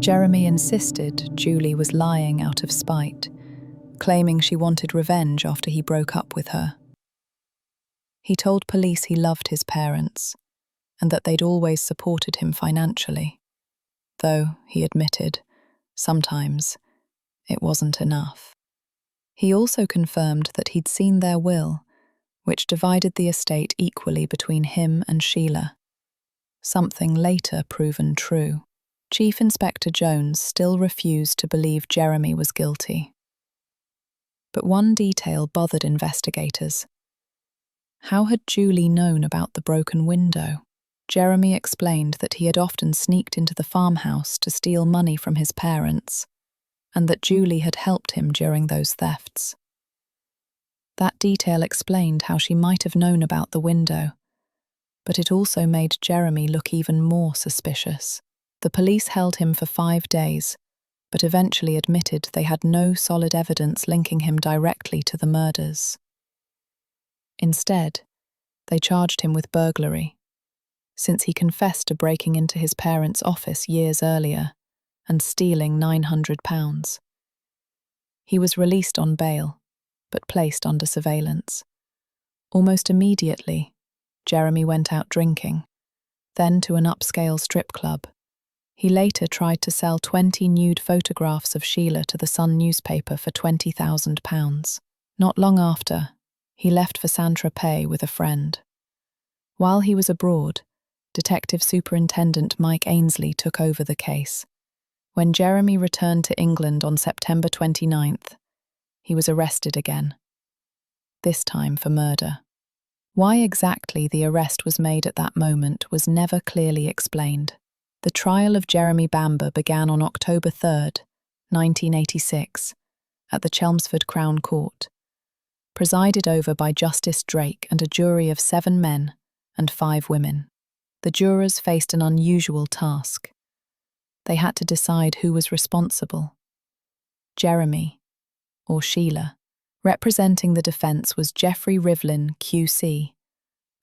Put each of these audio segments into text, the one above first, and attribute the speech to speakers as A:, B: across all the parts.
A: Jeremy insisted Julie was lying out of spite, claiming she wanted revenge after he broke up with her. He told police he loved his parents and that they'd always supported him financially, though, he admitted, sometimes it wasn't enough. He also confirmed that he'd seen their will, which divided the estate equally between him and Sheila, something later proven true. Chief Inspector Jones still refused to believe Jeremy was guilty. But one detail bothered investigators. How had Julie known about the broken window? Jeremy explained that he had often sneaked into the farmhouse to steal money from his parents, and that Julie had helped him during those thefts. That detail explained how she might have known about the window, but it also made Jeremy look even more suspicious. The police held him for 5 days, but eventually admitted they had no solid evidence linking him directly to the murders. Instead, they charged him with burglary, since he confessed to breaking into his parents' office years earlier and stealing £900. He was released on bail, but placed under surveillance. Almost immediately, Jeremy went out drinking, then to an upscale strip club. He later tried to sell 20 nude photographs of Sheila to the Sun newspaper for £20,000. Not long after, he left for Saint-Tropez with a friend. While he was abroad, Detective Superintendent Mike Ainsley took over the case. When Jeremy returned to England on September 29th, he was arrested again, this time for murder. Why exactly the arrest was made at that moment was never clearly explained. The trial of Jeremy Bamber began on October 3rd, 1986, at the Chelmsford Crown Court, presided over by Justice Drake and a jury of 7 men and 5 women. The jurors faced an unusual task. They had to decide who was responsible: Jeremy or Sheila. Representing the defence was Geoffrey Rivlin, QC,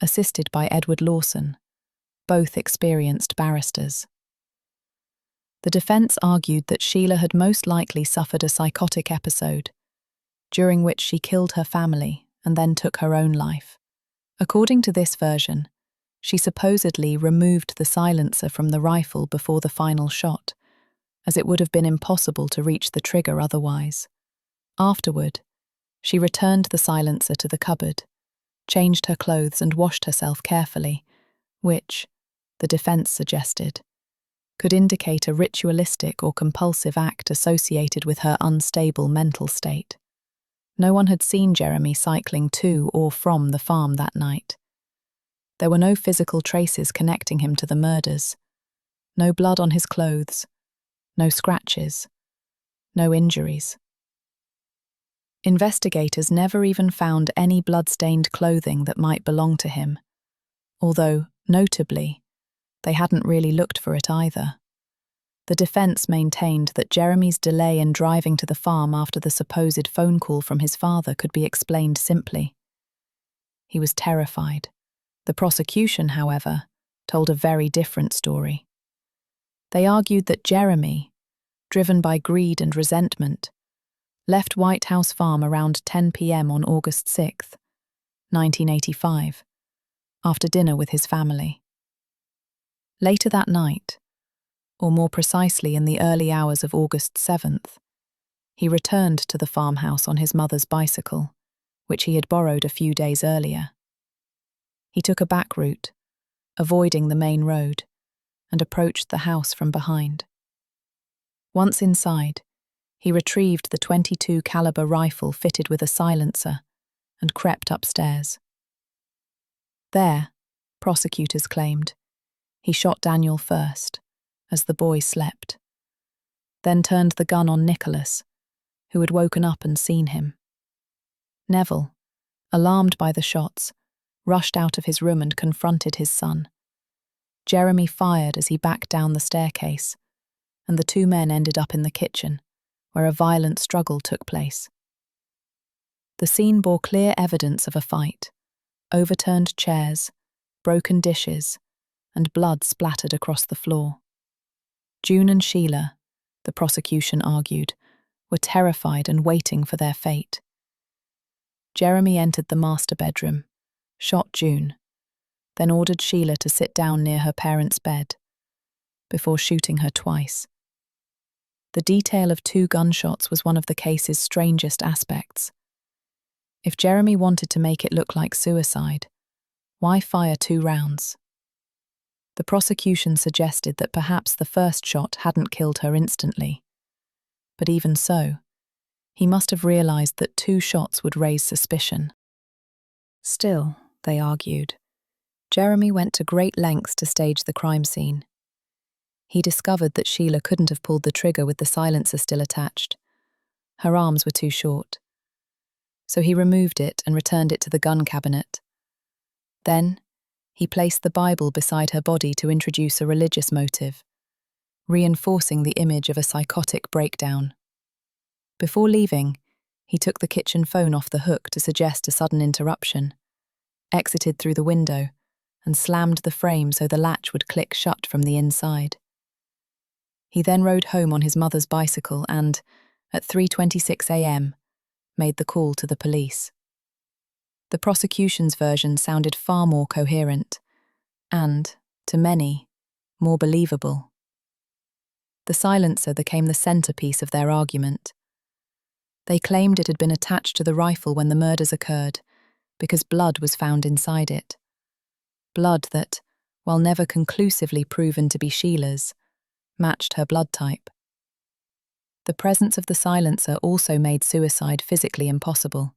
A: assisted by Edward Lawson, both experienced barristers. The defence argued that Sheila had most likely suffered a psychotic episode, during which she killed her family and then took her own life. According to this version, she supposedly removed the silencer from the rifle before the final shot, as it would have been impossible to reach the trigger otherwise. Afterward, she returned the silencer to the cupboard, changed her clothes and washed herself carefully, which, the defence suggested, could indicate a ritualistic or compulsive act associated with her unstable mental state. No one had seen Jeremy cycling to or from the farm that night. There were no physical traces connecting him to the murders, no blood on his clothes, no scratches, no injuries. Investigators never even found any blood-stained clothing that might belong to him, although, notably, they hadn't really looked for it either. The defence maintained that Jeremy's delay in driving to the farm after the supposed phone call from his father could be explained simply. He was terrified. The prosecution, however, told a very different story. They argued that Jeremy, driven by greed and resentment, left White House Farm around 10 p.m. on August 6, 1985, after dinner with his family. Later that night, or more precisely in the early hours of August 7th, he returned to the farmhouse on his mother's bicycle, which he had borrowed a few days earlier. He took a back route, avoiding the main road, and approached the house from behind. Once inside, he retrieved the .22 caliber rifle fitted with a silencer and crept upstairs. There, prosecutors claimed, he shot Daniel first, as the boy slept, then turned the gun on Nicholas, who had woken up and seen him. Neville, alarmed by the shots, rushed out of his room and confronted his son. Jeremy fired as he backed down the staircase, and the 2 men ended up in the kitchen, where a violent struggle took place. The scene bore clear evidence of a fight: overturned chairs, broken dishes, and blood splattered across the floor. June and Sheila, the prosecution argued, were terrified and waiting for their fate. Jeremy entered the master bedroom, shot June, then ordered Sheila to sit down near her parents' bed, before shooting her twice. The detail of 2 gunshots was one of the case's strangest aspects. If Jeremy wanted to make it look like suicide, why fire 2 rounds? The prosecution suggested that perhaps the first shot hadn't killed her instantly. But even so, he must have realized that 2 shots would raise suspicion. Still, they argued, Jeremy went to great lengths to stage the crime scene. He discovered that Sheila couldn't have pulled the trigger with the silencer still attached. Her arms were too short. So he removed it and returned it to the gun cabinet. Then, he placed the Bible beside her body to introduce a religious motive, reinforcing the image of a psychotic breakdown. Before leaving, he took the kitchen phone off the hook to suggest a sudden interruption, exited through the window, and slammed the frame so the latch would click shut from the inside. He then rode home on his mother's bicycle and, at 3:26 a.m., made the call to the police. The prosecution's version sounded far more coherent and, to many, more believable. The silencer became the centerpiece of their argument. They claimed it had been attached to the rifle when the murders occurred because blood was found inside it. Blood that, while never conclusively proven to be Sheila's, matched her blood type. The presence of the silencer also made suicide physically impossible.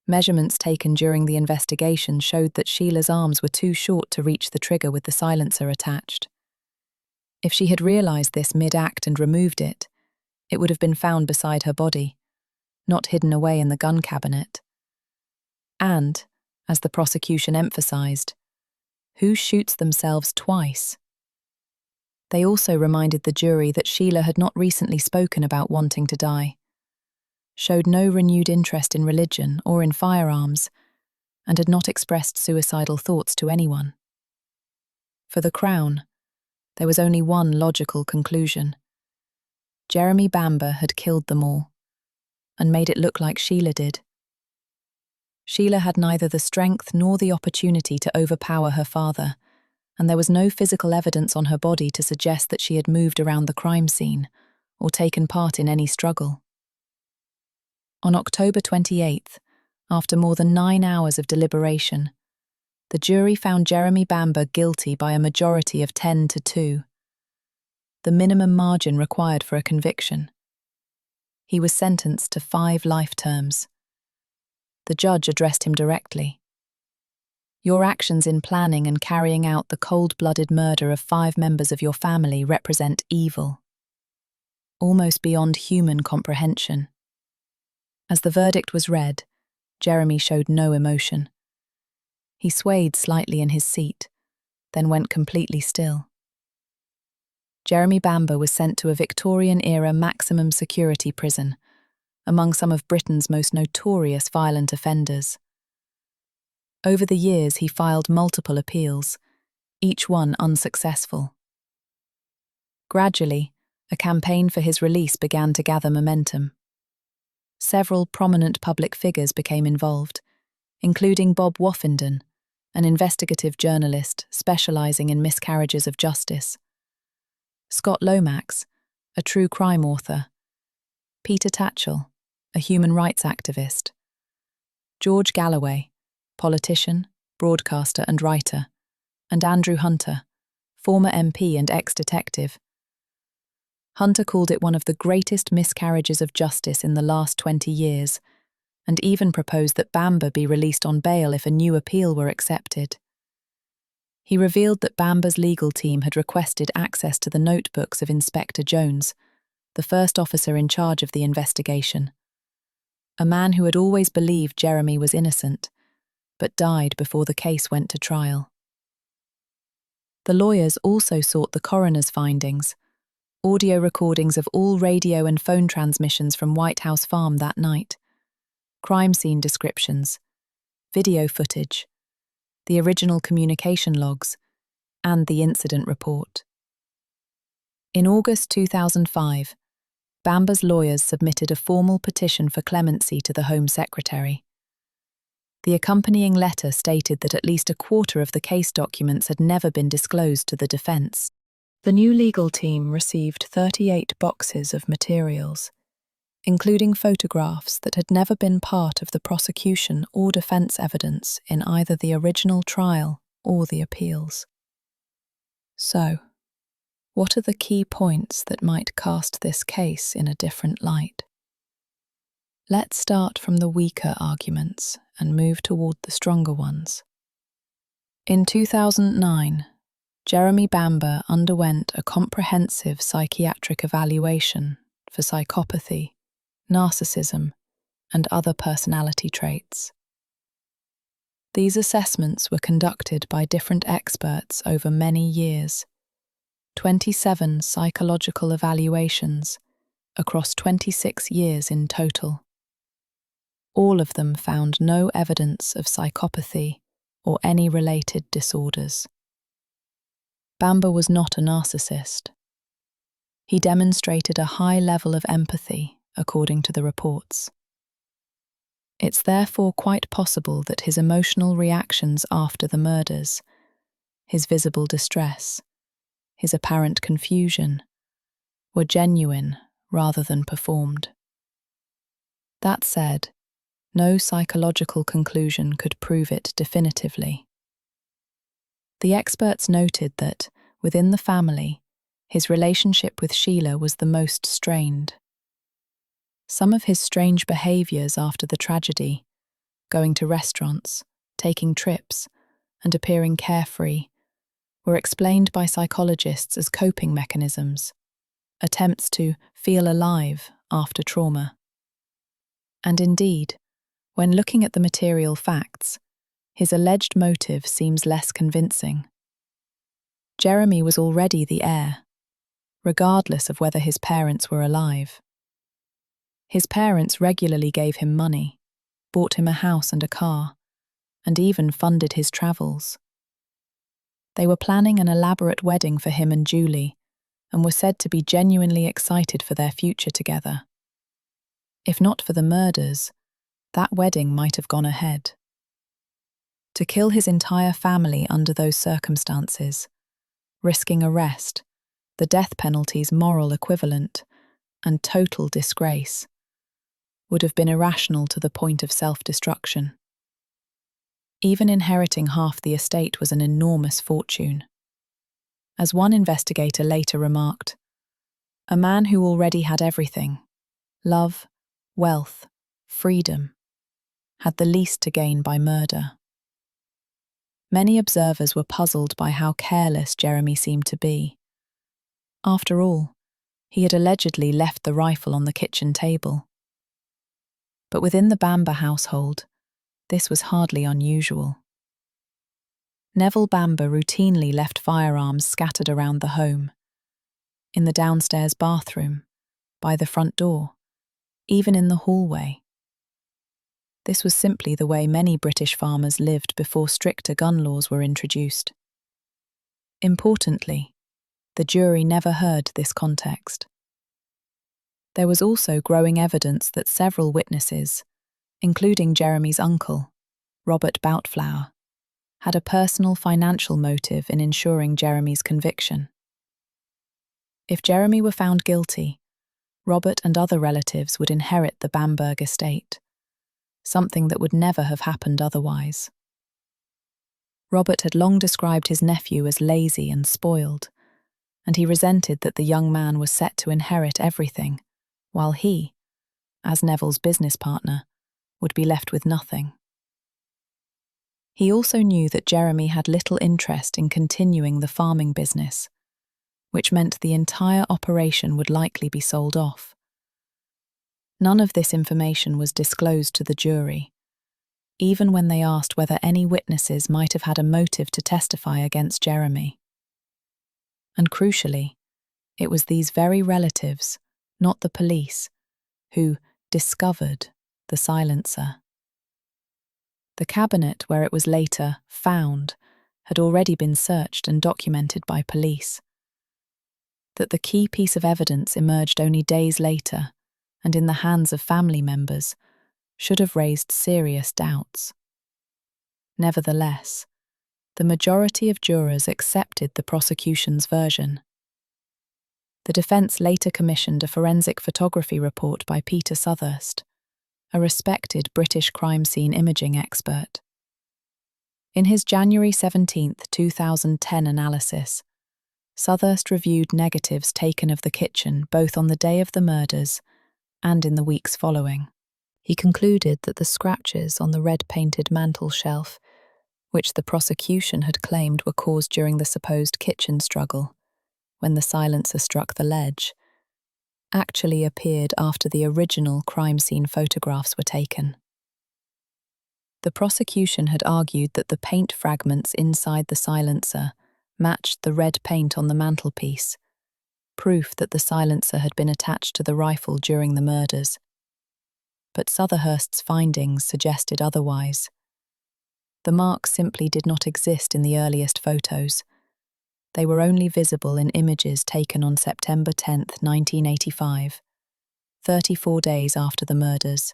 A: Measurements taken during the investigation showed that Sheila's arms were too short to reach the trigger with the silencer attached. If she had realized this mid-act and removed it, it would have been found beside her body, not hidden away in the gun cabinet. And, as the prosecution emphasized, who shoots themselves twice? They also reminded the jury that Sheila had not recently spoken about wanting to die, showed no renewed interest in religion or in firearms, and had not expressed suicidal thoughts to anyone. For the Crown, there was only one logical conclusion. Jeremy Bamber had killed them all, and made it look like Sheila did. Sheila had neither the strength nor the opportunity to overpower her father, and there was no physical evidence on her body to suggest that she had moved around the crime scene or taken part in any struggle. On October 28th, after more than 9 hours of deliberation, the jury found Jeremy Bamber guilty by a majority of 10-2, the minimum margin required for a conviction. He was sentenced to 5 life terms. The judge addressed him directly. Your actions in planning and carrying out the cold-blooded murder of 5 members of your family represent evil, almost beyond human comprehension. As the verdict was read, Jeremy showed no emotion. He swayed slightly in his seat, then went completely still. Jeremy Bamber was sent to a Victorian-era maximum security prison, among some of Britain's most notorious violent offenders. Over the years, he filed multiple appeals, each one unsuccessful. Gradually, a campaign for his release began to gather momentum. Several prominent public figures became involved, including Bob Woffenden, an investigative journalist specializing in miscarriages of justice, Scott Lomax, a true crime author, Peter Tatchell, a human rights activist, George Galloway, politician, broadcaster and writer, and Andrew Hunter, former MP and ex-detective. Hunter called it one of the greatest miscarriages of justice in the last 20 years, and even proposed that Bamber be released on bail if a new appeal were accepted. He revealed that Bamber's legal team had requested access to the notebooks of Inspector Jones, the first officer in charge of the investigation, a man who had always believed Jeremy was innocent, but died before the case went to trial. The lawyers also sought the coroner's findings, audio recordings of all radio and phone transmissions from White House Farm that night, crime scene descriptions, video footage, the original communication logs, and the incident report. In August 2005, Bamber's lawyers submitted a formal petition for clemency to the Home Secretary. The accompanying letter stated that at least a quarter of the case documents had never been disclosed to the defence. The new legal team received 38 boxes of materials, including photographs that had never been part of the prosecution or defence evidence in either the original trial or the appeals. So, what are the key points that might cast this case in a different light? Let's start from the weaker arguments and move toward the stronger ones. In 2009, Jeremy Bamber underwent a comprehensive psychiatric evaluation for psychopathy, narcissism, and other personality traits. These assessments were conducted by different experts over many years, 27 psychological evaluations across 26 years in total. All of them found no evidence of psychopathy or any related disorders. Bamber was not a narcissist. He demonstrated a high level of empathy, according to the reports. It's therefore quite possible that his emotional reactions after the murders, his visible distress, his apparent confusion, were genuine rather than performed. That said, no psychological conclusion could prove it definitively. The experts noted that, within the family, his relationship with Sheila was the most strained. Some of his strange behaviours after the tragedy, going to restaurants, taking trips, and appearing carefree, were explained by psychologists as coping mechanisms, attempts to feel alive after trauma. And indeed, when looking at the material facts, his alleged motive seems less convincing. Jeremy was already the heir, regardless of whether his parents were alive. His parents regularly gave him money, bought him a house and a car, and even funded his travels. They were planning an elaborate wedding for him and Julie, and were said to be genuinely excited for their future together. If not for the murders, that wedding might have gone ahead. To kill his entire family under those circumstances, risking arrest, the death penalty's moral equivalent, and total disgrace, would have been irrational to the point of self-destruction. Even inheriting half the estate was an enormous fortune. As one investigator later remarked, a man who already had everything, love, wealth, freedom, had the least to gain by murder. Many observers were puzzled by how careless Jeremy seemed to be. After all, he had allegedly left the rifle on the kitchen table. But within the Bamber household, this was hardly unusual. Neville Bamber routinely left firearms scattered around the home, in the downstairs bathroom, by the front door, even in the hallway. This was simply the way many British farmers lived before stricter gun laws were introduced. Importantly, the jury never heard this context. There was also growing evidence that several witnesses, including Jeremy's uncle, Robert Boutflower, had a personal financial motive in ensuring Jeremy's conviction. If Jeremy were found guilty, Robert and other relatives would inherit the Bamberg estate, something that would never have happened otherwise. Robert had long described his nephew as lazy and spoiled, and he resented that the young man was set to inherit everything, while he, as Neville's business partner, would be left with nothing. He also knew that Jeremy had little interest in continuing the farming business, which meant the entire operation would likely be sold off. None of this information was disclosed to the jury, even when they asked whether any witnesses might have had a motive to testify against Jeremy. And crucially, it was these very relatives, not the police, who discovered the silencer. The cabinet where it was later found had already been searched and documented by police. that the key piece of evidence emerged only days later and in the hands of family members should have raised serious doubts. Nevertheless, the majority of jurors accepted the prosecution's version. The defense later commissioned a forensic photography report by Peter Southurst, a respected British crime scene imaging expert. In his January 17, 2010 analysis, Southurst reviewed negatives taken of the kitchen both on the day of the murders and in the weeks following. He concluded that the scratches on the red-painted mantel shelf, which the prosecution had claimed were caused during the supposed kitchen struggle, when the silencer struck the ledge, actually appeared after the original crime scene photographs were taken. The prosecution had argued that the paint fragments inside the silencer matched the red paint on the mantelpiece, proof that the silencer had been attached to the rifle during the murders. But Southurst's findings suggested otherwise. The marks simply did not exist in the earliest photos. They were only visible in images taken on September 10, 1985, 34 days after the murders.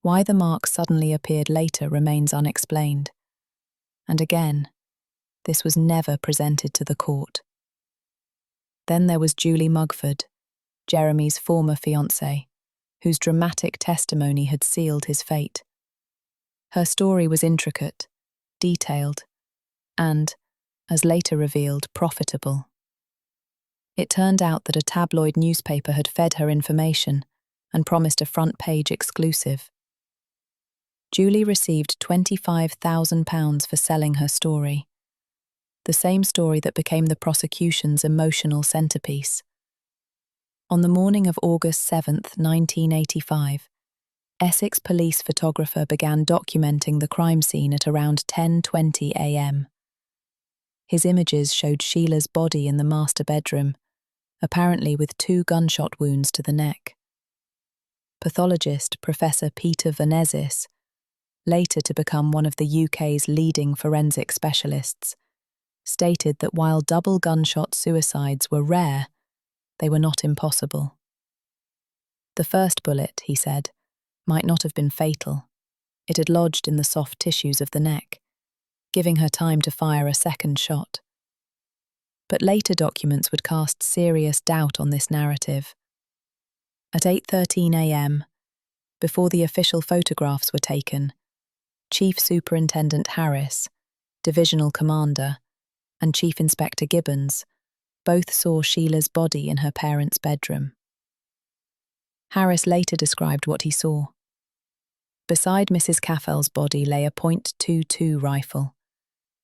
A: Why the marks suddenly appeared later remains unexplained. And again, this was never presented to the court. Then there was Julie Mugford, Jeremy's former fiancée, whose dramatic testimony had sealed his fate. Her story was intricate, detailed, and, as later revealed, profitable. It turned out that a tabloid newspaper had fed her information and promised a front-page exclusive. Julie received £25,000 for selling her story, the same story that became the prosecution's emotional centerpiece. On the morning of August 7, 1985, Essex police photographer began documenting the crime scene at around 10:20 a.m. His images showed Sheila's body in the master bedroom, apparently with 2 gunshot wounds to the neck. Pathologist Professor Peter Venezis, later to become one of the UK's leading forensic specialists, stated that while double gunshot suicides were rare, they were not impossible. The first bullet, he said, might not have been fatal. It had lodged in the soft tissues of the neck, giving her time to fire a second shot. But later documents would cast serious doubt on this narrative. At 8:13 a.m., before the official photographs were taken, Chief Superintendent Harris, Divisional Commander, and Chief Inspector Gibbons both saw Sheila's body in her parents' bedroom. Harris later described what he saw. Beside Mrs. Caffell's body lay a .22 rifle,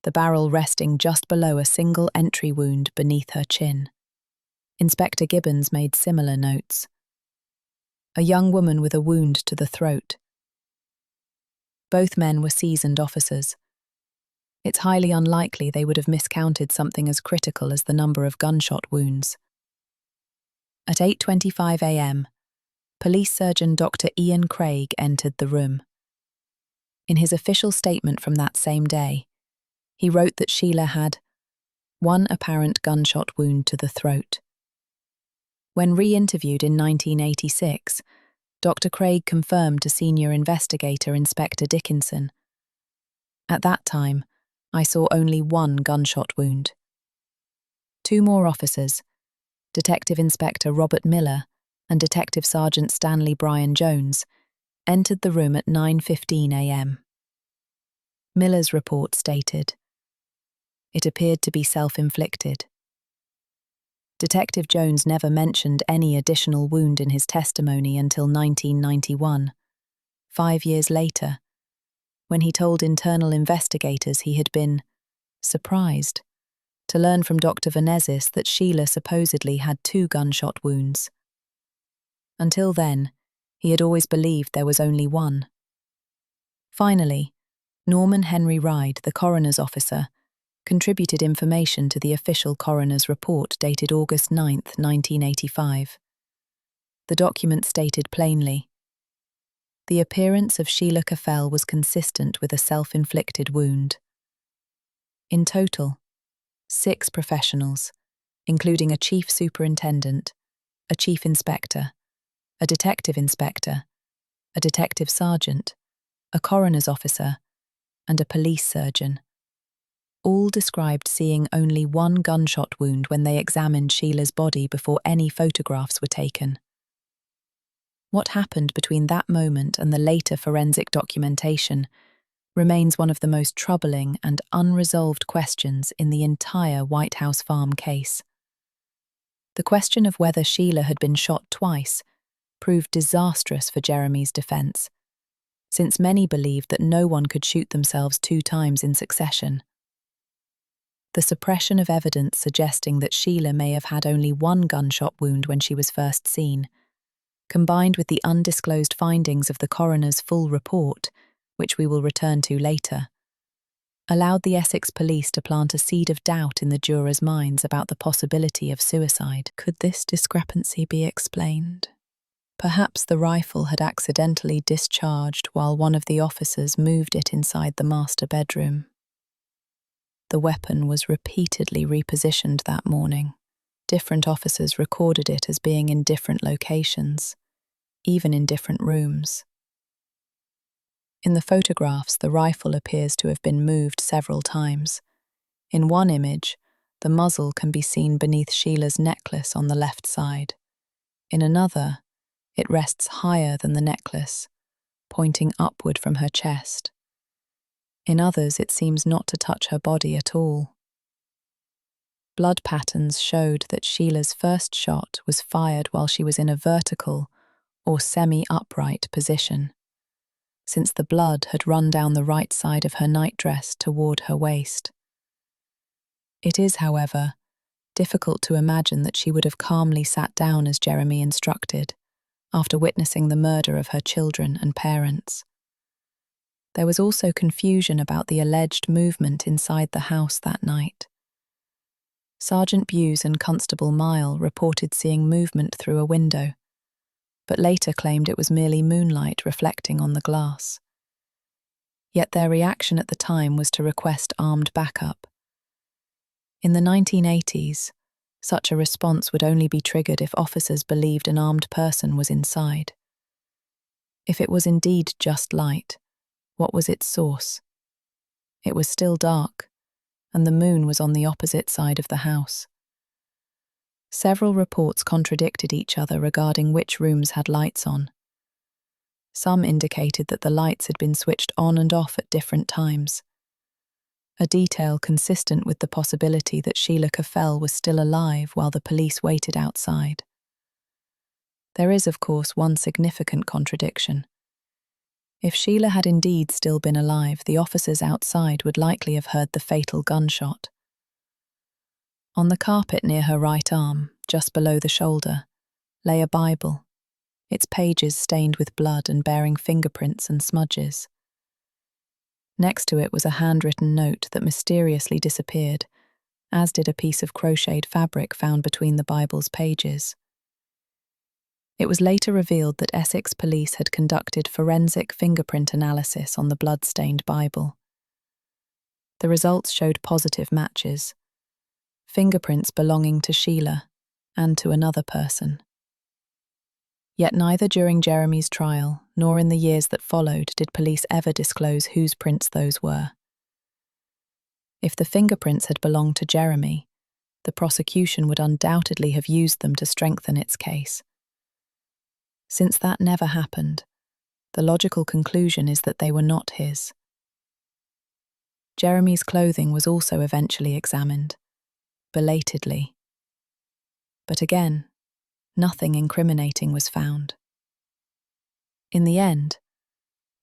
A: the barrel resting just below a single entry wound beneath her chin. Inspector Gibbons made similar notes. A young woman with a wound to the throat. Both men were seasoned officers. It's highly unlikely they would have miscounted something as critical as the number of gunshot wounds. At 8:25 a.m., Police Surgeon Dr. Ian Craig entered the room. In his official statement from that same day, he wrote that Sheila had 1 apparent gunshot wound to the throat. When re-interviewed in 1986, Dr. Craig confirmed to senior investigator Inspector Dickinson, "At that time, I saw only 1 gunshot wound." 2 more officers, Detective Inspector Robert Miller and Detective Sergeant Stanley Bryan Jones, entered the room at 9:15 a.m. Miller's report stated, "It appeared to be self-inflicted." Detective Jones never mentioned any additional wound in his testimony until 1991, 5 years later, when he told internal investigators he had been surprised to learn from Dr. Venezis that Sheila supposedly had 2 gunshot wounds. Until then, he had always believed there was only 1. Finally, Norman Henry Ride, the coroner's officer, contributed information to the official coroner's report dated August 9, 1985. The document stated plainly, "The appearance of Sheila Caffell was consistent with a self-inflicted wound." In total, 6 professionals, including a chief superintendent, a chief inspector, a detective inspector, a detective sergeant, a coroner's officer, and a police surgeon. All described seeing only one gunshot wound when they examined Sheila's body before any photographs were taken. What happened between that moment and the later forensic documentation remains one of the most troubling and unresolved questions in the entire White House Farm case. The question of whether Sheila had been shot twice proved disastrous for Jeremy's defense, since many believed that no one could shoot themselves 2 times in succession. The suppression of evidence suggesting that Sheila may have had only one gunshot wound when she was first seen, combined with the undisclosed findings of the coroner's full report, which we will return to later, allowed the Essex police to plant a seed of doubt in the jurors' minds about the possibility of suicide. Could this discrepancy be explained? Perhaps the rifle had accidentally discharged while one of the officers moved it inside the master bedroom. The weapon was repeatedly repositioned that morning. Different officers recorded it as being in different locations, even in different rooms. In the photographs, the rifle appears to have been moved several times. In one image, the muzzle can be seen beneath Sheila's necklace on the left side. In another, it rests higher than the necklace, pointing upward from her chest. In others, it seems not to touch her body at all. Blood patterns showed that Sheila's first shot was fired while she was in a vertical or semi-upright position, since the blood had run down the right side of her nightdress toward her waist. It is, however, difficult to imagine that she would have calmly sat down as Jeremy instructed, after witnessing the murder of her children and parents. There was also confusion about the alleged movement inside the house that night. Sergeant Bewes and Constable Mile reported seeing movement through a window, but later claimed it was merely moonlight reflecting on the glass. Yet their reaction at the time was to request armed backup. In the 1980s, such a response would only be triggered if officers believed an armed person was inside. If it was indeed just light, what was its source? It was still dark, and the moon was on the opposite side of the house. Several reports contradicted each other regarding which rooms had lights on. Some indicated that the lights had been switched on and off at different times, a detail consistent with the possibility that Sheila Caffell was still alive while the police waited outside. There is, of course, one significant contradiction. If Sheila had indeed still been alive, the officers outside would likely have heard the fatal gunshot. On the carpet near her right arm, just below the shoulder, lay a Bible, its pages stained with blood and bearing fingerprints and smudges. Next to it was a handwritten note that mysteriously disappeared, as did a piece of crocheted fabric found between the Bible's pages. It was later revealed that Essex police had conducted forensic fingerprint analysis on the blood-stained Bible. The results showed positive matches, fingerprints belonging to Sheila and to another person. Yet neither during Jeremy's trial nor in the years that followed did police ever disclose whose prints those were. If the fingerprints had belonged to Jeremy, the prosecution would undoubtedly have used them to strengthen its case. Since that never happened, the logical conclusion is that they were not his. Jeremy's clothing was also eventually examined, belatedly. But again, nothing incriminating was found. In the end,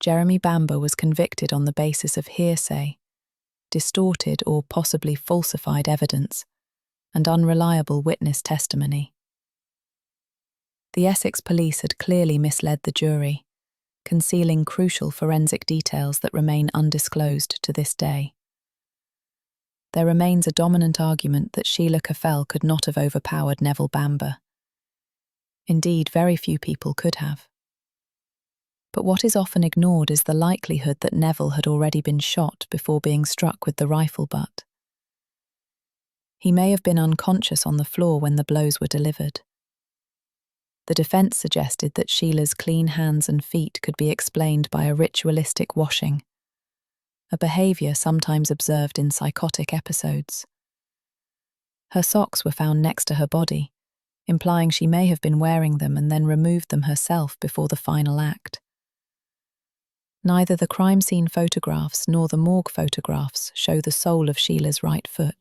A: Jeremy Bamber was convicted on the basis of hearsay, distorted or possibly falsified evidence, and unreliable witness testimony. The Essex police had clearly misled the jury, concealing crucial forensic details that remain undisclosed to this day. There remains a dominant argument that Sheila Caffell could not have overpowered Neville Bamber. Indeed, very few people could have. But what is often ignored is the likelihood that Neville had already been shot before being struck with the rifle butt. He may have been unconscious on the floor when the blows were delivered. The defense suggested that Sheila's clean hands and feet could be explained by a ritualistic washing, a behavior sometimes observed in psychotic episodes. Her socks were found next to her body, implying she may have been wearing them and then removed them herself before the final act. Neither the crime scene photographs nor the morgue photographs show the sole of Sheila's right foot.